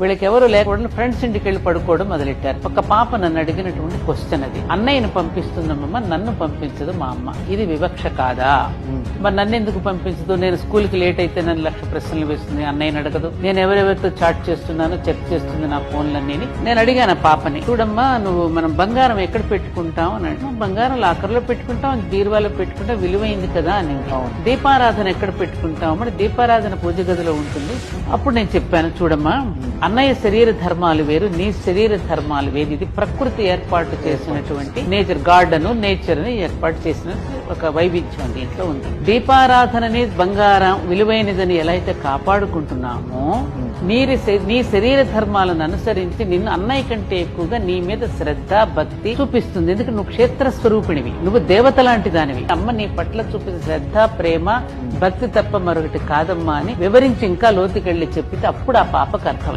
వీళ్ళకి ఎవరు లేకుండా ఫ్రెండ్స్ ఇంటికి వెళ్లి పడుకోవడం మొదలెట్టారు. ఒక పాప నన్ను అడిగినటువంటి క్వశ్చన్ అది. అన్నయ్యను పంపిస్తుందమ్మా, నన్ను పంపించదు మా అమ్మ. ఇది వివక్ష కాదా? మరి నన్ను ఎందుకు పంపించదు? నేను స్కూల్ కి లేట్ అయితే నన్ను 1,00,000 ప్రశ్నలు వేస్తుంది, అన్నయ్యని అడగదు. నేను ఎవరెవరితో చాట్ చేస్తున్నానో చెక్ చేస్తుంది నా ఫోన్లన్నీ. నేను అడిగాను పాపని, చూడమ్మా నువ్వు మనం బంగారం ఎక్కడ పెట్టుకుంటాం అని అంటే, బంగారం లాకర్ లో పెట్టుకుంటాం, బీరువాలో పెట్టుకుంటాం, విలువైంది కదా అని. దీపారాధన ఎక్కడ పెట్టుకుంటాం అంటే, దీపారాధన పూజ గదిలో ఉంటుంది. అప్పుడు నేను చెప్పాను, చూడమ్మా అన్నయ్య శరీర ధర్మాలు వేరు, నీ శరీర ధర్మాలు వేరు. ఇది ప్రకృతి ఏర్పాటు చేసినటువంటి నేచర్, గార్డెన్ నేచర్ ని ఏర్పాటు చేసిన ఒక వైవిధ్యం దీంట్లో ఉంది. దీపారాధనని బంగారం విలువైనదని ఎలా అయితే కాపాడుకుంటున్నామో, నీ శరీర ధర్మాలను అనుసరించి నిన్ను అన్నయ్య కంటే ఎక్కువగా నీ మీద శ్రద్ధ భక్తి చూపిస్తుంది. ఎందుకంటే నువ్వు క్షేత్ర స్వరూపిణివి, నువ్వు దేవత లాంటి దానివి. అమ్మ నీ పట్ల చూపిన శ్రద్ధ ప్రేమ భక్తి తప్ప మరొకటి కాదమ్మా అని వివరించి ఇంకా లోతుకెళ్లి చెప్పితే అప్పుడు ఆ పాపకు అర్థం.